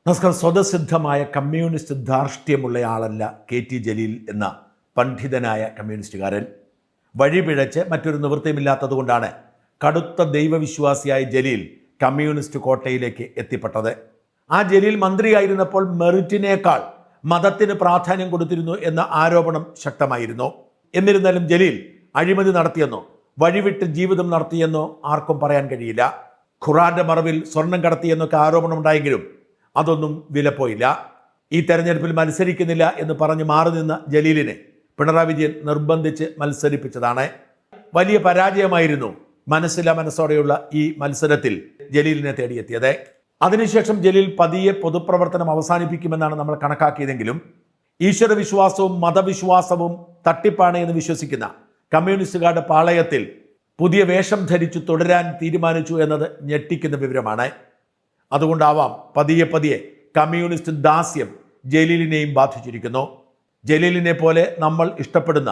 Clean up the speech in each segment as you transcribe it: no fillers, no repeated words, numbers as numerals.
നമസ്കാരം. സ്വതസിദ്ധമായ communist ധാർഷ്ട്യമുള്ളയാളല്ല KT Jaleel എന്ന പണ്ഡിതനായ കമ്മ്യൂണിസ്റ്റുകാരൻ. വഴിപിഴച്ച് മറ്റൊരു നിവൃത്തിയുമില്ലാത്തതുകൊണ്ടാണ് കടുത്ത ദൈവവിശ്വാസിയായ ജലീൽ കമ്മ്യൂണിസ്റ്റ് കോട്ടയിലേക്ക് എത്തിപ്പെട്ടത്. ആ ജലീൽ മന്ത്രിയായിരുന്നപ്പോൾ മെറിറ്റിനേക്കാൾ മതത്തിന് പ്രാധാന്യം കൊടുത്തിരുന്നു എന്ന ആരോപണം ശക്തമായിരുന്നു. എന്നിരുന്നാലും ജലീൽ അഴിമതി നടത്തിയെന്നോ വഴിവിട്ട് ജീവിതം നടത്തിയെന്നോ ആർക്കും പറയാൻ കഴിയില്ല. ഖുറാന്റെ മറവിൽ സ്വർണം കടത്തിയെന്നൊക്കെ ആരോപണമുണ്ടായെങ്കിലും അതൊന്നും വിലപ്പോയില്ല. ഈ തെരഞ്ഞെടുപ്പിൽ മത്സരിക്കുന്നില്ല എന്ന് പറഞ്ഞ് മാറി നിന്ന ജലീലിനെ പിണറായി വിജയൻ നിർബന്ധിച്ച് മത്സരിപ്പിച്ചതാണ്. വലിയ പരാജയമായിരുന്നു മനസ്സോടെയുള്ള ഈ മത്സരത്തിൽ ജലീലിനെ തേടിയെത്തിയത്. അതിനുശേഷം ജലീൽ പതിയെ പൊതുപ്രവർത്തനം അവസാനിപ്പിക്കുമെന്നാണ് നമ്മൾ കണക്കാക്കിയതെങ്കിലും ഈശ്വരവിശ്വാസവും മതവിശ്വാസവും തട്ടിപ്പാണ് എന്ന് വിശ്വസിക്കുന്ന കമ്മ്യൂണിസ്റ്റുകാരുടെ പാളയത്തിൽ പുതിയ വേഷം ധരിച്ചു തുടരാൻ തീരുമാനിച്ചു എന്നത് ഞെട്ടിക്കുന്ന വിവരമാണ്. അതുകൊണ്ടാവാം പതിയെ കമ്മ്യൂണിസ്റ്റ് ദാസ്യം ജലീലിനെയും ബാധിച്ചിരിക്കുന്നു. ജലീലിനെ പോലെ നമ്മൾ ഇഷ്ടപ്പെടുന്ന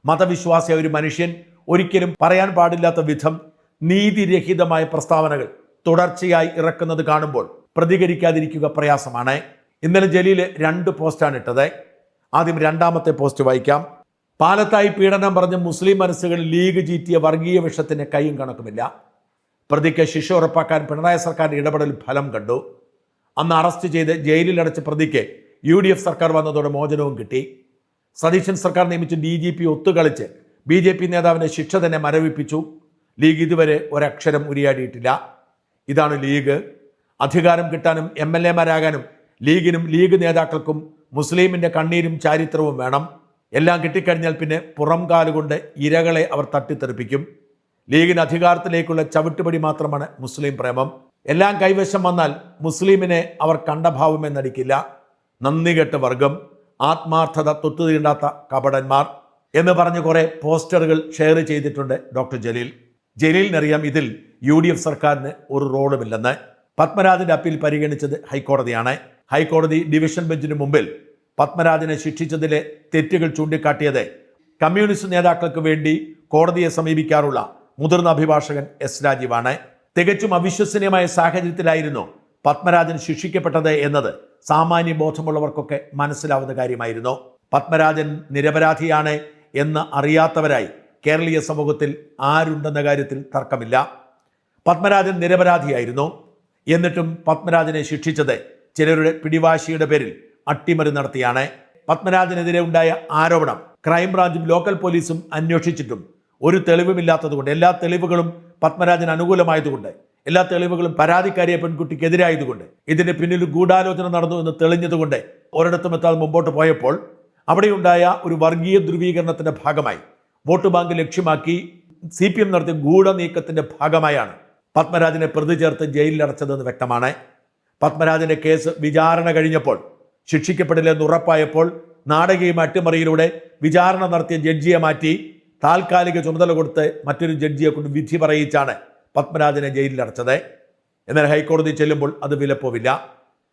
മതവിശ്വാസിയായ ഒരു മനുഷ്യൻ ഒരിക്കലും പറയാൻ പാടില്ലാത്ത വിധം നീതിരഹിതമായ പ്രസ്താവനകൾ തുടർച്ചയായി ഇറക്കുന്നത് കാണുമ്പോൾ പ്രതികരിക്കാതിരിക്കുക പ്രയാസമാണ്. ഇന്നലെ ജലീൽ 2 പോസ്റ്റാണ് ഇട്ടത്. ആദ്യം രണ്ടാമത്തെ പോസ്റ്റ് വായിക്കാം. പാലത്തായി പീഡനം പറഞ്ഞ് മുസ്ലിം മനസ്സുകളിൽ ലീഗ് ചീറ്റിയ വർഗീയ വിഷത്തിന് കൈയും കണക്കുമില്ല. പ്രതിക്ക് ശിക്ഷ ഉറപ്പാക്കാൻ പിണറായി സർക്കാർ ഇടപെടൽ ഫലം കണ്ടു. അന്ന് അറസ്റ്റ് ചെയ്ത് ജയിലിലടച്ച പ്രതിക്ക് UDF സർക്കാർ വന്നതോടെ മോചനവും കിട്ടി. സതീശൻ സർക്കാർ നിയമിച്ച് DGP ഒത്തുകളിച്ച് BJP നേതാവിന്റെ ശിക്ഷ തന്നെ മരവിപ്പിച്ചു. ലീഗ് ഇതുവരെ ഒരക്ഷരം ഉരിയാടിയിട്ടില്ല. ഇതാണ് ലീഗ്. അധികാരം കിട്ടാനും MLA മാരാകാനും ലീഗിനും ലീഗ് നേതാക്കൾക്കും മുസ്ലിമിന്റെ കണ്ണീരും ചാരിത്രവും വേണം. എല്ലാം കിട്ടിക്കഴിഞ്ഞാൽ പിന്നെ പുറം കാലുകൊണ്ട് ഇരകളെ അവർ തട്ടിത്തെറിപ്പിക്കും. ലീഗിന് അധികാരത്തിലേക്കുള്ള ചവിട്ടുപടി മാത്രമാണ് മുസ്ലിം പ്രേമം. എല്ലാം കൈവശം വന്നാൽ മുസ്ലിമിനെ അവർ കണ്ട ഭാവമേ നടിക്കില്ല. നന്ദികെട്ട വർഗം, ആത്മാർത്ഥത തൊട്ടുതീണ്ടാത്ത കപടന്മാർ എന്ന് പറഞ്ഞ് കുറെ പോസ്റ്ററുകൾ ഷെയർ ചെയ്തിട്ടുണ്ട് ഡോക്ടർ ജലീൽ. ജലീലിനറിയാം ഇതിൽ UDF സർക്കാരിന് ഒരു റോളുമില്ലെന്ന്. പത്മരാജന്റെ അപ്പീൽ പരിഗണിച്ചത് ഹൈക്കോടതിയാണ്. ഹൈക്കോടതി ഡിവിഷൻ ബെഞ്ചിന് മുമ്പിൽ പത്മരാജനെ ശിക്ഷിച്ചതിലെ തെറ്റുകൾ ചൂണ്ടിക്കാട്ടിയത് കമ്മ്യൂണിസ്റ്റ് നേതാക്കൾക്ക് വേണ്ടി കോടതിയെ സമീപിക്കാറുള്ള മുതിർന്ന അഭിഭാഷകൻ S. രാജീവാണ്. തികച്ചും അവിശ്വസനീയമായ സാഹചര്യത്തിലായിരുന്നു പത്മരാജൻ ശിക്ഷിക്കപ്പെട്ടത് എന്നത് സാമാന്യ ബോധമുള്ളവർക്കൊക്കെ മനസ്സിലാവുന്ന കാര്യമായിരുന്നു. പത്മരാജൻ നിരപരാധിയാണ് എന്ന് അറിയാത്തവരായി കേരളീയ സമൂഹത്തിൽ ആരുണ്ടെന്ന കാര്യത്തിൽ തർക്കമില്ല. പത്മരാജൻ നിരപരാധിയായിരുന്നു. എന്നിട്ടും പത്മരാജനെ ശിക്ഷിച്ചത് ചിലരുടെ പിടിവാശിയുടെ പേരിൽ അട്ടിമറി നടത്തിയാണ്. പത്മരാജനെതിരെ ഉണ്ടായ ആരോപണം ക്രൈംബ്രാഞ്ചും ലോക്കൽ പോലീസും അന്വേഷിച്ചിട്ടും ഒരു തെളിവുമില്ലാത്തതുകൊണ്ട്, എല്ലാ തെളിവുകളും പത്മരാജന് അനുകൂലമായതുകൊണ്ട്, എല്ലാ തെളിവുകളും പരാതിക്കാരിയെ പെൺകുട്ടിക്കെതിരായതുകൊണ്ട്, ഇതിന് പിന്നിൽ ഗൂഢാലോചന നടന്നു എന്ന് തെളിഞ്ഞതുകൊണ്ട് ഒരിടത്തും എത്താതെ മുമ്പോട്ട് പോയപ്പോൾ അവിടെയുണ്ടായ ഒരു വർഗീയ ധ്രുവീകരണത്തിന്റെ ഭാഗമായി, വോട്ട് ബാങ്ക് ലക്ഷ്യമാക്കി CPM നടത്തിയ ഗൂഢനീക്കത്തിന്റെ ഭാഗമായാണ് പത്മരാജനെ പ്രതി ചേർത്ത് ജയിലിലടച്ചതെന്ന് വ്യക്തമാണ്. പത്മരാജന്റെ കേസ് വിചാരണ കഴിഞ്ഞപ്പോൾ ശിക്ഷിക്കപ്പെടില്ലെന്ന് ഉറപ്പായപ്പോൾ നാടകീയ അട്ടിമറിയിലൂടെ വിചാരണ നടത്തിയ ജഡ്ജിയെ മാറ്റി താൽക്കാലിക ചുമതല കൊടുത്ത് മറ്റൊരു ജഡ്ജിയെ കൊണ്ട് വിധി പറയിച്ചാണ് പത്മരാജനെ ജയിലിലടച്ചത്. എന്നാൽ ഹൈക്കോടതി ചെല്ലുമ്പോൾ അത് വിലപ്പോവില്ല.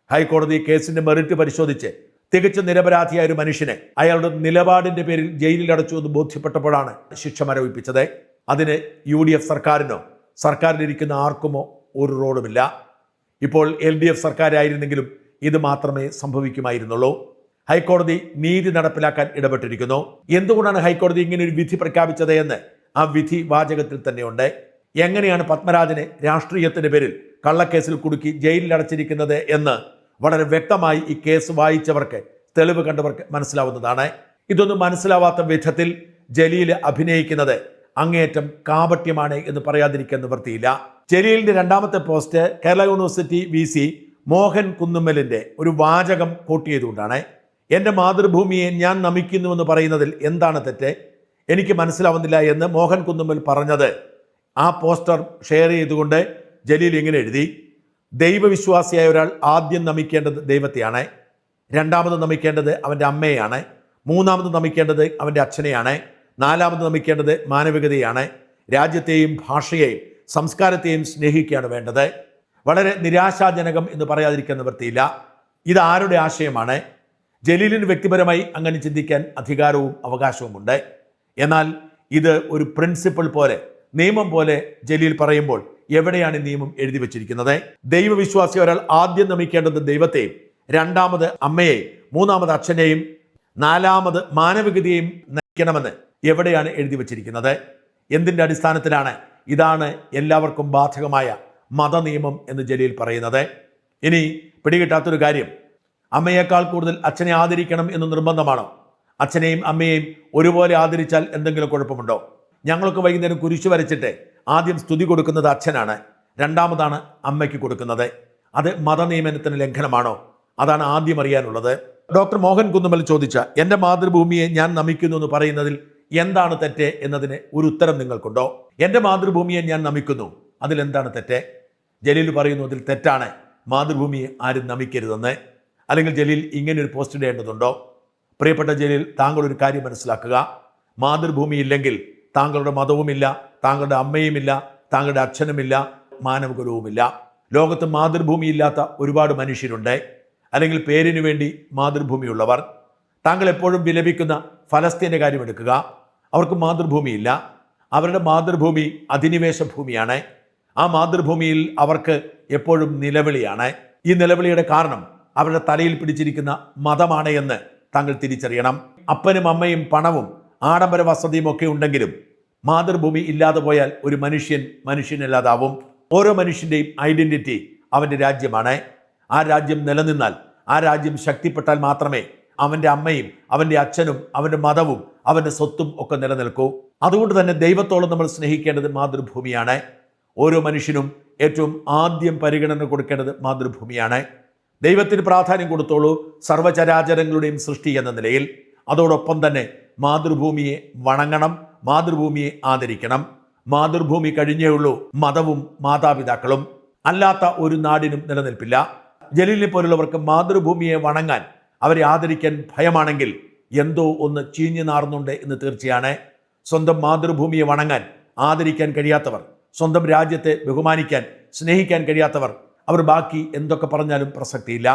ഹൈക്കോടതി കേസിന്റെ മെറിറ്റ് പരിശോധിച്ച് തികച്ചും നിരപരാധിയായ ഒരു മനുഷ്യനെ അയാളുടെ നിലപാടിന്റെ പേരിൽ ജയിലിലടച്ചു എന്ന് ബോധ്യപ്പെട്ടപ്പോഴാണ് ശിക്ഷ മരവിപ്പിച്ചത്. അതിന് UDF സർക്കാരിനോ സർക്കാരിലിരിക്കുന്ന ആർക്കുമോ ഒരു റോളുമില്ല. ഇപ്പോൾ LDF സർക്കാരായിരുന്നെങ്കിലും ഇത് മാത്രമേ സംഭവിക്കുമായിരുന്നുള്ളൂ. ഹൈക്കോടതി നീതി നടപ്പിലാക്കാൻ ഇടപെട്ടിരിക്കുന്നു. എന്തുകൊണ്ടാണ് ഹൈക്കോടതി ഇങ്ങനെ ഒരു വിധി പ്രഖ്യാപിച്ചത് എന്ന് ആ വിധി വാചകത്തിൽ തന്നെയുണ്ട്. എങ്ങനെയാണ് പത്മരാജനെ രാഷ്ട്രീയത്തിന്റെ പേരിൽ കള്ളക്കേസിൽ കുടുക്കി ജയിലിൽ അടച്ചിരിക്കുന്നത് എന്ന് വളരെ വ്യക്തമായി ഈ കേസ് വായിച്ചവർക്ക്, തെളിവ് കണ്ടവർക്ക് മനസ്സിലാവുന്നതാണ്. ഇതൊന്നും മനസ്സിലാവാത്ത വിധത്തിൽ ജലീൽ അഭിനയിക്കുന്നത് അങ്ങേയറ്റം കാപട്യമാണ് എന്ന് പറയാതിരിക്കാൻ നിവൃത്തിയില്ല. ജലീലിന്റെ രണ്ടാമത്തെ post Kerala university VC Mohan കുന്നുമ്മലിന്റെ ഒരു വാചകം കോട്ട് ചെയ്തുകൊണ്ടാണ്. എൻ്റെ മാതൃഭൂമിയെ ഞാൻ നമിക്കുന്നുവെന്ന് പറയുന്നതിൽ എന്താണ് തെറ്റ്? എനിക്ക് മനസ്സിലാവുന്നില്ല എന്ന് മോഹൻ കുന്നുമ്മൽ പറഞ്ഞത് ആ പോസ്റ്റർ ഷെയർ ചെയ്തുകൊണ്ട് ജലീൽ ഇങ്ങനെ എഴുതി: ദൈവവിശ്വാസിയായ ഒരാൾ ആദ്യം നമിക്കേണ്ടത് ദൈവത്തെയാണ്, രണ്ടാമത് നമിക്കേണ്ടത് അവൻ്റെ അമ്മയെയാണ്, മൂന്നാമത് നമിക്കേണ്ടത് അവൻ്റെ അച്ഛനെയാണ്, നാലാമത് നമിക്കേണ്ടത് മാനവികതയാണ്, രാജ്യത്തെയും ഭാഷയെയും സംസ്കാരത്തെയും സ്നേഹിക്കുകയാണ് വേണ്ടത്. വളരെ നിരാശാജനകം എന്ന് പറയാതിരിക്കാൻ നിവൃത്തിയില്ല. ഇത് ആരുടെ ആശയമാണ്? ജലീലിന് വ്യക്തിപരമായി അങ്ങനെ ചിന്തിക്കാൻ അധികാരവും അവകാശവുമുണ്ട്. എന്നാൽ ഇത് ഒരു പ്രിൻസിപ്പിൾ പോലെ, നിയമം പോലെ ജലീൽ പറയുമ്പോൾ എവിടെയാണ് നിയമം എഴുതി വച്ചിരിക്കുന്നത്? ദൈവവിശ്വാസി ഒരാൾ ആദ്യം നമിക്കേണ്ടത് ദൈവത്തെയും രണ്ടാമത് അമ്മയെ, മൂന്നാമത് അച്ഛനെയും, നാലാമത് മാനവികതയെയും നയിക്കണമെന്ന് എവിടെയാണ് എഴുതി വച്ചിരിക്കുന്നത്? എന്തിൻ്റെ അടിസ്ഥാനത്തിലാണ് ഇതാണ് എല്ലാവർക്കും ബാധകമായ മതനിയമം എന്ന് ജലീൽ പറയുന്നത്? ഇനി പിടികിട്ടാത്തൊരു കാര്യം, അമ്മയേക്കാൾ കൂടുതൽ അച്ഛനെ ആദരിക്കണം എന്ന് നിർബന്ധമാണോ? അച്ഛനെയും അമ്മയെയും ഒരുപോലെ ആദരിച്ചാൽ എന്തെങ്കിലും കുഴപ്പമുണ്ടോ? ഞങ്ങൾക്ക് വൈകുന്നേരം കുരിശു വരച്ചിട്ട് ആദ്യം സ്തുതി കൊടുക്കുന്നത് അച്ഛനാണ്, രണ്ടാമതാണ് അമ്മയ്ക്ക് കൊടുക്കുന്നത്. അത് മതനിയമനത്തിന് ലംഘനമാണോ? അതാണ് ആദ്യം അറിയാനുള്ളത്. ഡോക്ടർ മോഹൻ കുന്നുമൽ ചോദിച്ച എൻ്റെ മാതൃഭൂമിയെ ഞാൻ നമിക്കുന്നു എന്ന് പറയുന്നതിൽ എന്താണ് തെറ്റ് എന്നതിന് ഒരു ഉത്തരം നിങ്ങൾക്കുണ്ടോ? എൻ്റെ മാതൃഭൂമിയെ ഞാൻ നമിക്കുന്നു, അതിലെന്താണ് തെറ്റ്? ജലീൽ പറയുന്നു അതിൽ തെറ്റാണ്, മാതൃഭൂമിയെ ആരും നമിക്കരുതെന്ന്. അല്ലെങ്കിൽ ജലീൽ ഇങ്ങനെ ഒരു പോസ്റ്റ് ഇടേണ്ടതുണ്ടോ? പ്രിയപ്പെട്ട ജലീൽ, താങ്കൾ ഒരു കാര്യം മനസ്സിലാക്കുക. മാതൃഭൂമി ഇല്ലെങ്കിൽ താങ്കളുടെ മതവുമില്ല, താങ്കളുടെ അമ്മയുമില്ല, താങ്കളുടെ അച്ഛനുമില്ല, മാനവകുലവുമില്ല. ലോകത്ത് മാതൃഭൂമി ഇല്ലാത്ത ഒരുപാട് മനുഷ്യരുണ്ട്, അല്ലെങ്കിൽ പേരിനു വേണ്ടി മാതൃഭൂമിയുള്ളവർ. താങ്കൾ എപ്പോഴും വിലപിക്കുന്ന ഫലസ്തീൻ്റെ കാര്യം എടുക്കുക. അവർക്ക് മാതൃഭൂമിയില്ല, അവരുടെ മാതൃഭൂമി അധിനിവേശ ഭൂമിയാണ്. ആ മാതൃഭൂമിയിൽ അവർക്ക് എപ്പോഴും നിലവിളിയാണ്. ഈ നിലവിളിയുടെ കാരണം അവരുടെ തലയിൽ പിടിച്ചിരിക്കുന്ന മതമാണ് എന്ന് താങ്കൾ തിരിച്ചറിയണം. അപ്പനും അമ്മയും പണവും ആഡംബര വസതിയും ഒക്കെ ഉണ്ടെങ്കിലും മാതൃഭൂമി ഇല്ലാതെ പോയാൽ ഒരു മനുഷ്യനല്ലാതാവും. ഓരോ മനുഷ്യൻ്റെയും ഐഡന്റിറ്റി അവൻ്റെ രാജ്യമാണ്. ആ രാജ്യം നിലനിന്നാൽ, ആ രാജ്യം ശക്തിപ്പെട്ടാൽ മാത്രമേ അവൻ്റെ അമ്മയും അവൻ്റെ അച്ഛനും അവൻ്റെ മതവും അവൻ്റെ സ്വത്തും ഒക്കെ നിലനിൽക്കൂ. അതുകൊണ്ട് തന്നെ ദൈവത്തോളം നമ്മൾ സ്നേഹിക്കേണ്ടത് മാതൃഭൂമിയാണ്. ഓരോ മനുഷ്യനും ഏറ്റവും ആദ്യം പരിഗണന കൊടുക്കേണ്ടത് മാതൃഭൂമിയാണ്. ദൈവത്തിന് പ്രാധാന്യം കൊടുത്തോളൂ, സർവ്വചരാചരങ്ങളുടെയും സൃഷ്ടി എന്ന നിലയിൽ. അതോടൊപ്പം തന്നെ മാതൃഭൂമിയെ വണങ്ങണം, മാതൃഭൂമിയെ ആദരിക്കണം. മാതൃഭൂമി കഴിഞ്ഞേ ഉള്ളൂ മതവും മാതാപിതാക്കളും. അല്ലാത്ത ഒരു നാടിനും നിലനിൽപ്പില്ല. ജലീലിനെ പോലുള്ളവർക്ക് മാതൃഭൂമിയെ വണങ്ങാൻ, അവരെ ആദരിക്കാൻ ഭയമാണെങ്കിൽ എന്തോ ഒന്ന് ചീഞ്ഞു നാറുന്നുണ്ട് എന്ന് തീർച്ചയാണ്. സ്വന്തം മാതൃഭൂമിയെ വണങ്ങാൻ, ആദരിക്കാൻ കഴിയാത്തവർ, സ്വന്തം രാജ്യത്തെ ബഹുമാനിക്കാൻ, സ്നേഹിക്കാൻ കഴിയാത്തവർ, അവർ ബാക്കി എന്തൊക്കെ പറഞ്ഞാലും പ്രസക്തിയില്ല.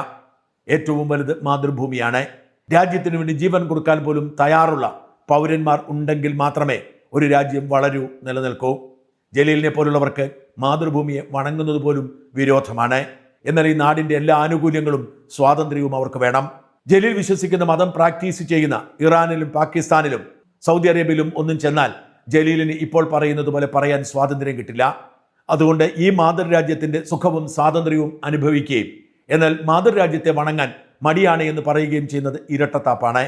ഏറ്റവും വലുത് മാതൃഭൂമിയാണ്. രാജ്യത്തിന് വേണ്ടി ജീവൻ കൊടുക്കാൻ പോലും തയ്യാറുള്ള പൗരന്മാർ ഉണ്ടെങ്കിൽ മാത്രമേ ഒരു രാജ്യം വളരൂ, നിലനിൽക്കൂ. ജലീലിനെ പോലുള്ളവർക്ക് മാതൃഭൂമിയെ വണങ്ങുന്നത് പോലും വിരോധമാണ്. എന്നാൽ ഈ നാടിൻ്റെ എല്ലാ ആനുകൂല്യങ്ങളും സ്വാതന്ത്ര്യവും അവർക്ക് വേണം. ജലീൽ വിശ്വസിക്കുന്ന മതം പ്രാക്ടീസ് ചെയ്യുന്ന ഇറാനിലും പാകിസ്ഥാനിലും സൗദി അറേബ്യയിലും ഒന്നും ചെന്നാൽ ജലീലിന് ഇപ്പോൾ പറയുന്നത് പോലെ പറയാൻ സ്വാതന്ത്ര്യം കിട്ടില്ല. അതുകൊണ്ട് ഈ മാതൃരാജ്യത്തിൻ്റെ സുഖവും സ്വാതന്ത്ര്യവും അനുഭവിക്കുകയും എന്നാൽ മാതൃരാജ്യത്തെ വണങ്ങാൻ മടിയാണ് എന്ന് പറയുകയും ചെയ്യുന്നത് ഇരട്ടത്താപ്പാണ്.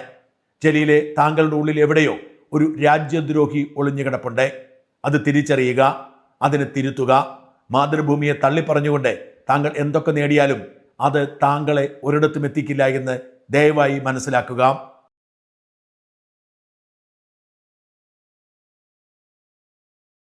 ജലീലെ, താങ്കളുടെ ഉള്ളിൽ എവിടെയോ ഒരു രാജ്യദ്രോഹി ഒളിഞ്ഞുകിടപ്പുണ്ട്. അത് തിരിച്ചറിയുക, അതിനെ തിരുത്തുക. മാതൃഭൂമിയെ തള്ളിപ്പറഞ്ഞുകൊണ്ട് താങ്കൾ എന്തൊക്കെ നേടിയാലും അത് താങ്കളെ ഒരിടത്തും എത്തിക്കില്ല എന്ന് ദയവായി മനസ്സിലാക്കുക.